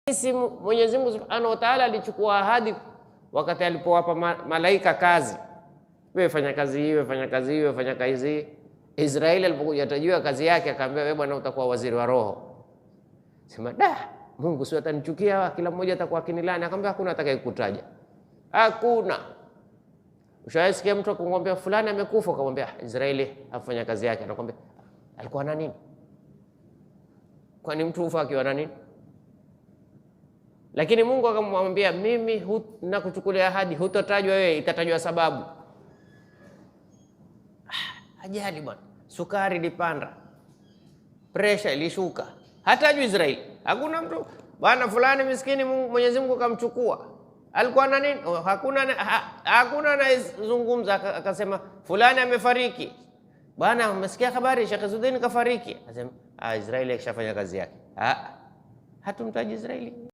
Sisi Mwenyezi Mungu Subhanahu wa Ta'ala alichukua ahadi wakati alipowapa malaika kazi, wewe fanya kazi hii, wewe fanya kazi hii, wewe fanya kazi hii. Israeli alipokuja atajua kazi yake, akaambia wewe bwana utakuwa waziri wa roho. Sema Mungu sio atanichukia, kila mmoja atakuwa akinilani. Akamwambia hakuna atakayekutaja, hakuna. Ushawasikia mtu akumwambia fulani amekufa, akamwambia Israeli afanya kazi yake, anakuambia alikuwa na nini? Kwani mtu ufa akiwa na nini? Lakini Mungu akamwambia mimi nakuchukulia ahadi, hutotajwa wewe, itatajwa sababu. Ajali bwana, sukari ilipanda, pressure ilishuka, hatajui Israeli. Hakuna mtu bwana fulani miskini Mwenyezi Mungu akamchukua, alikuwa na nini? Hakuna anayezungumza akasema fulani amefariki. Bwana umesikia habari Sheikh Izzuddin kafariki? Asema Israeli akishafanya kazi yake. Hatumtaji Israeli.